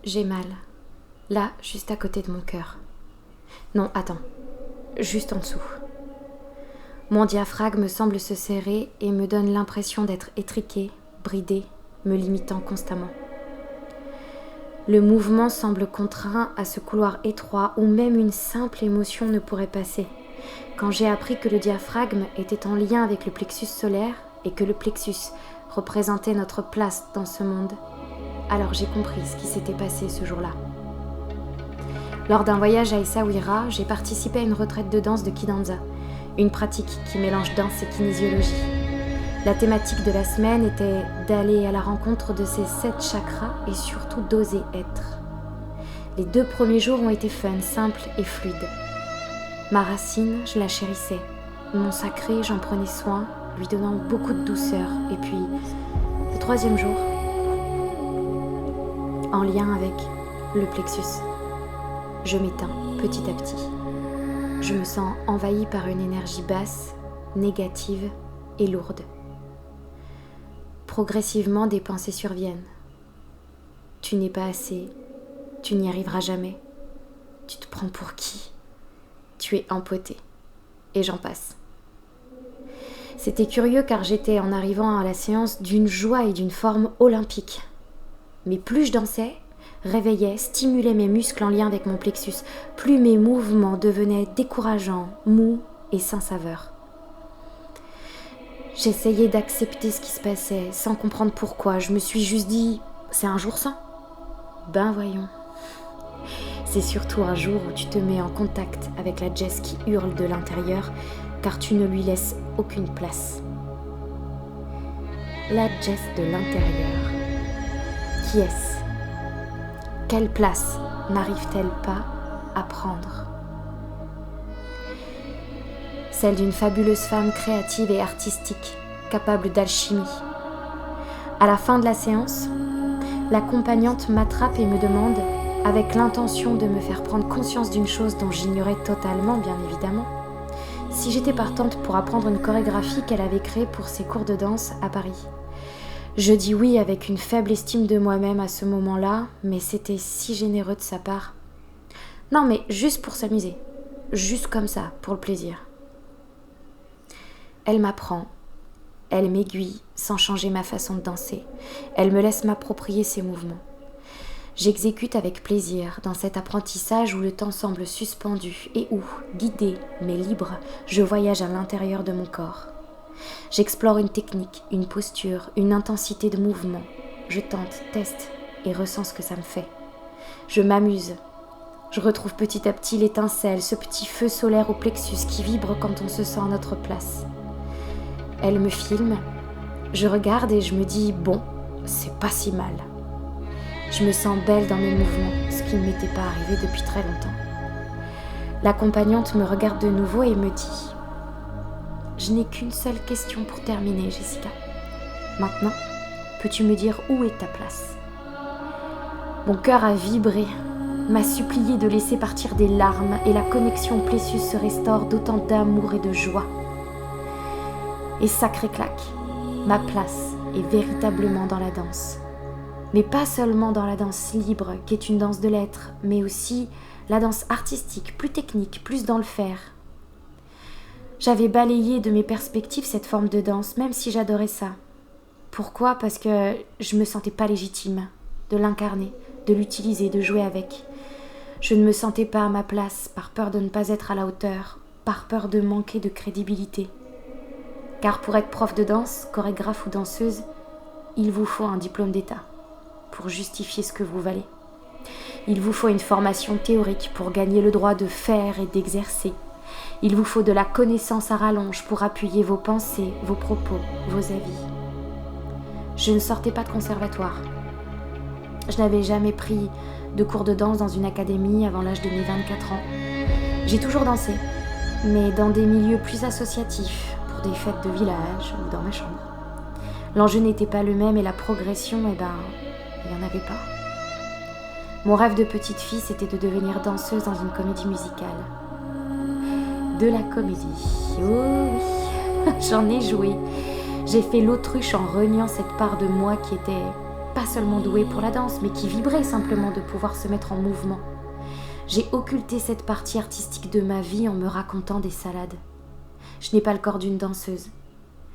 J'ai mal. Là, juste à côté de mon cœur. Non, attends. Juste en dessous. Mon diaphragme semble se serrer et me donne l'impression d'être étriqué, bridé, me limitant constamment. Le mouvement semble contraint à ce couloir étroit où même une simple émotion ne pourrait passer. Quand j'ai appris que le diaphragme était en lien avec le plexus solaire et que le plexus représentait notre place dans ce monde, alors j'ai compris ce qui s'était passé ce jour-là. Lors d'un voyage à Essaouira, j'ai participé à une retraite de danse de Kidanza, une pratique qui mélange danse et kinésiologie. La thématique de la semaine était d'aller à la rencontre de ces 7 chakras et surtout d'oser être. Les 2 premiers jours ont été fun, simples et fluides. Ma racine, je la chérissais. Mon sacré, j'en prenais soin, lui donnant beaucoup de douceur. Et puis, le 3e jour, en lien avec le plexus, je m'éteins petit à petit. Je me sens envahie par une énergie basse, négative et lourde. Progressivement, des pensées surviennent. Tu n'es pas assez, tu n'y arriveras jamais, tu te prends pour qui ? Tu es empoté. Et j'en passe. C'était curieux car j'étais, en arrivant à la séance, d'une joie et d'une forme olympique. Mais plus je dansais, réveillais, stimulais mes muscles en lien avec mon plexus, plus mes mouvements devenaient décourageants, mous et sans saveur. J'essayais d'accepter ce qui se passait, sans comprendre pourquoi. Je me suis juste dit, c'est un jour sans ? Ben voyons. C'est surtout un jour où tu te mets en contact avec la Jess qui hurle de l'intérieur, car tu ne lui laisses aucune place. La Jess de l'intérieur. Qui est-ce ? Quelle place n'arrive-t-elle pas à prendre ? Celle d'une fabuleuse femme créative et artistique, capable d'alchimie. À la fin de la séance, l'accompagnante m'attrape et me demande, avec l'intention de me faire prendre conscience d'une chose dont j'ignorais totalement, bien évidemment, si j'étais partante pour apprendre une chorégraphie qu'elle avait créée pour ses cours de danse à Paris. Je dis oui avec une faible estime de moi-même à ce moment-là, mais c'était si généreux de sa part. Non, mais juste pour s'amuser, juste comme ça, pour le plaisir. Elle m'apprend, elle m'aiguille sans changer ma façon de danser, elle me laisse m'approprier ses mouvements. J'exécute avec plaisir dans cet apprentissage où le temps semble suspendu et où, guidée mais libre, je voyage à l'intérieur de mon corps. J'explore une technique, une posture, une intensité de mouvement. Je tente, teste et ressens ce que ça me fait. Je m'amuse. Je retrouve petit à petit l'étincelle, ce petit feu solaire au plexus qui vibre quand on se sent à notre place. Elle me filme, je regarde et je me dis « bon, c'est pas si mal ». Je me sens belle dans mes mouvements, ce qui ne m'était pas arrivé depuis très longtemps. L'accompagnante me regarde de nouveau et me dit « Je n'ai qu'une seule question pour terminer, Jessica. Maintenant, peux-tu me dire où est ta place ?» Mon cœur a vibré, m'a supplié de laisser partir des larmes et la connexion au plexus se restaure d'autant d'amour et de joie. Et sacré claque, ma place est véritablement dans la danse. Mais pas seulement dans la danse libre, qui est une danse de l'être, mais aussi la danse artistique, plus technique, plus dans le faire. J'avais balayé de mes perspectives cette forme de danse, même si j'adorais ça. Pourquoi ? Parce que je me sentais pas légitime de l'incarner, de l'utiliser, de jouer avec. Je ne me sentais pas à ma place, par peur de ne pas être à la hauteur, par peur de manquer de crédibilité. Car pour être prof de danse, chorégraphe ou danseuse, il vous faut un diplôme d'État pour justifier ce que vous valez. Il vous faut une formation théorique pour gagner le droit de faire et d'exercer. Il vous faut de la connaissance à rallonge pour appuyer vos pensées, vos propos, vos avis. Je ne sortais pas de conservatoire. Je n'avais jamais pris de cours de danse dans une académie avant l'âge de mes 24 ans. J'ai toujours dansé, mais dans des milieux plus associatifs, pour des fêtes de village ou dans ma chambre. L'enjeu n'était pas le même et la progression, il n'y en avait pas. Mon rêve de petite fille, c'était de devenir danseuse dans une comédie musicale. De la comédie, oh oui, j'en ai joué. J'ai fait l'autruche en reniant cette part de moi qui était pas seulement douée pour la danse, mais qui vibrait simplement de pouvoir se mettre en mouvement. J'ai occulté cette partie artistique de ma vie en me racontant des salades. Je n'ai pas le corps d'une danseuse.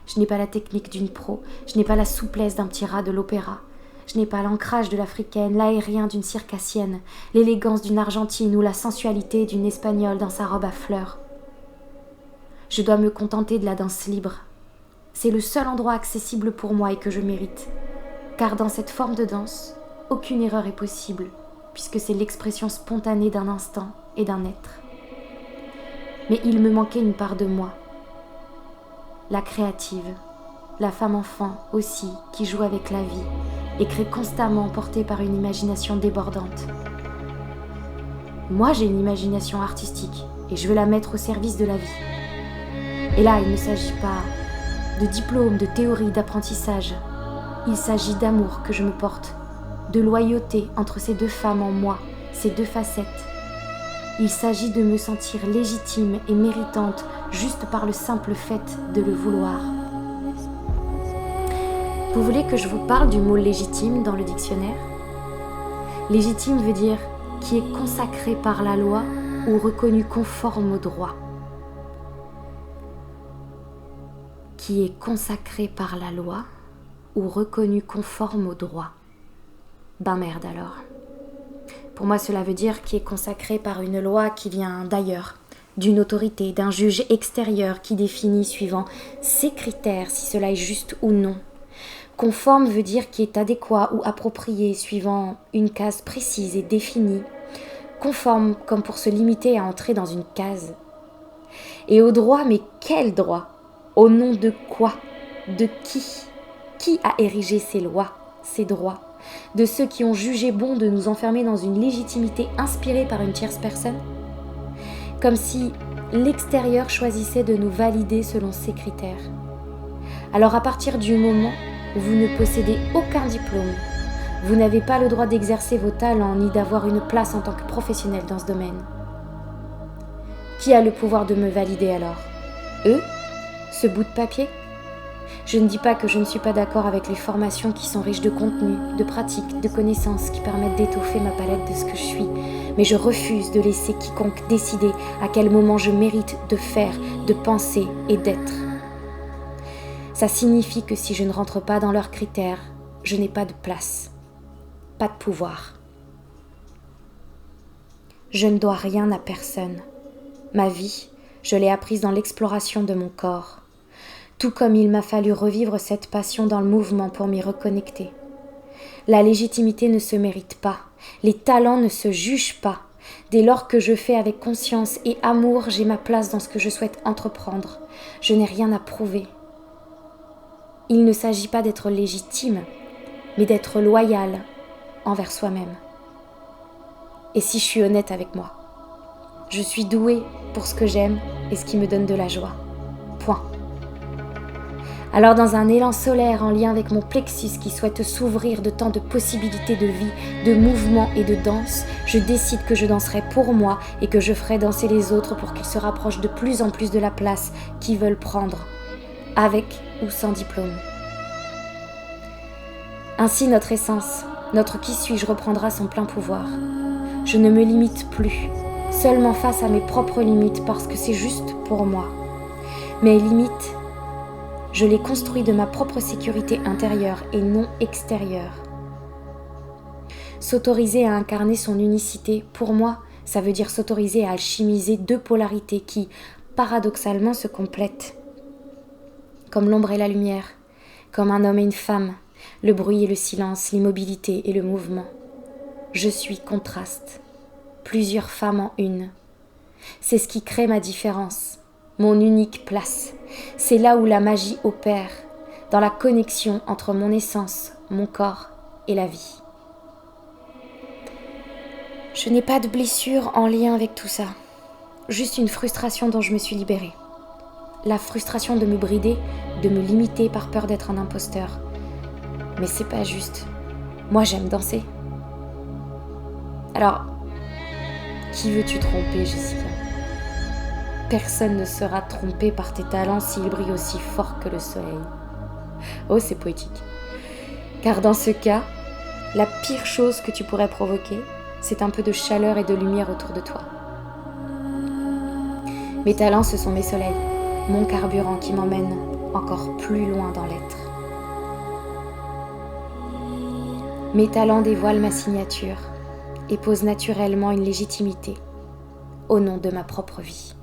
Je n'ai pas la technique d'une pro. Je n'ai pas la souplesse d'un petit rat de l'opéra. Je n'ai pas l'ancrage de l'africaine, l'aérien d'une circassienne, l'élégance d'une argentine ou la sensualité d'une espagnole dans sa robe à fleurs. Je dois me contenter de la danse libre. C'est le seul endroit accessible pour moi et que je mérite. Car dans cette forme de danse, aucune erreur est possible, puisque c'est l'expression spontanée d'un instant et d'un être. Mais il me manquait une part de moi. La créative, la femme-enfant aussi, qui joue avec la vie et crée constamment portée par une imagination débordante. Moi, j'ai une imagination artistique et je veux la mettre au service de la vie. Et là, il ne s'agit pas de diplôme, de théorie, d'apprentissage. Il s'agit d'amour que je me porte, de loyauté entre ces deux femmes en moi, ces deux facettes. Il s'agit de me sentir légitime et méritante juste par le simple fait de le vouloir. Vous voulez que je vous parle du mot légitime dans le dictionnaire ? Légitime veut dire qui est consacré par la loi ou reconnu conforme au droit. Qui est consacré par la loi ou reconnu conforme au droit. Ben merde alors. Pour moi, cela veut dire qui est consacré par une loi qui vient d'ailleurs, d'une autorité, d'un juge extérieur qui définit suivant ses critères si cela est juste ou non. Conforme veut dire qui est adéquat ou approprié suivant une case précise et définie. Conforme comme pour se limiter à entrer dans une case. Et au droit, mais quel droit ? Au nom de quoi ? De qui ? Qui a érigé ces lois, ces droits ? De ceux qui ont jugé bon de nous enfermer dans une légitimité inspirée par une tierce personne ? Comme si l'extérieur choisissait de nous valider selon ses critères. Alors à partir du moment où vous ne possédez aucun diplôme, vous n'avez pas le droit d'exercer vos talents ni d'avoir une place en tant que professionnel dans ce domaine. Qui a le pouvoir de me valider alors ? Eux ? Ce bout de papier ? Je ne dis pas que je ne suis pas d'accord avec les formations qui sont riches de contenu, de pratiques, de connaissances qui permettent d'étoffer ma palette de ce que je suis, mais je refuse de laisser quiconque décider à quel moment je mérite de faire, de penser et d'être. Ça signifie que si je ne rentre pas dans leurs critères, je n'ai pas de place, pas de pouvoir. Je ne dois rien à personne. Ma vie, je l'ai apprise dans l'exploration de mon corps. Tout comme il m'a fallu revivre cette passion dans le mouvement pour m'y reconnecter. La légitimité ne se mérite pas, les talents ne se jugent pas. Dès lors que je fais avec conscience et amour, j'ai ma place dans ce que je souhaite entreprendre. Je n'ai rien à prouver. Il ne s'agit pas d'être légitime, mais d'être loyal envers soi-même. Et si je suis honnête avec moi, je suis douée pour ce que j'aime et ce qui me donne de la joie. Point. Alors dans un élan solaire en lien avec mon plexus qui souhaite s'ouvrir de tant de possibilités de vie, de mouvement et de danse, je décide que je danserai pour moi et que je ferai danser les autres pour qu'ils se rapprochent de plus en plus de la place qu'ils veulent prendre, avec ou sans diplôme. Ainsi notre essence, notre qui suis-je reprendra son plein pouvoir. Je ne me limite plus, seulement face à mes propres limites parce que c'est juste pour moi. Mes limites, je les construis de ma propre sécurité intérieure et non extérieure. S'autoriser à incarner son unicité, pour moi, ça veut dire s'autoriser à alchimiser deux polarités qui, paradoxalement, se complètent. Comme l'ombre et la lumière, comme un homme et une femme, le bruit et le silence, l'immobilité et le mouvement. Je suis contraste, plusieurs femmes en une. C'est ce qui crée ma différence, mon unique place. C'est là où la magie opère, dans la connexion entre mon essence, mon corps et la vie. Je n'ai pas de blessure en lien avec tout ça, juste une frustration dont je me suis libérée. La frustration de me brider, de me limiter par peur d'être un imposteur. Mais c'est pas juste. Moi, j'aime danser. Alors, qui veux-tu tromper, Jessica ? Personne ne sera trompé par tes talents s'ils brillent aussi fort que le soleil. Oh, c'est poétique. Car dans ce cas, La pire chose que tu pourrais provoquer, c'est un peu de chaleur et de lumière autour de toi. Mes talents, ce sont mes soleils, mon carburant qui m'emmène encore plus loin dans l'être. Mes talents dévoilent ma signature et posent naturellement une légitimité au nom de ma propre vie.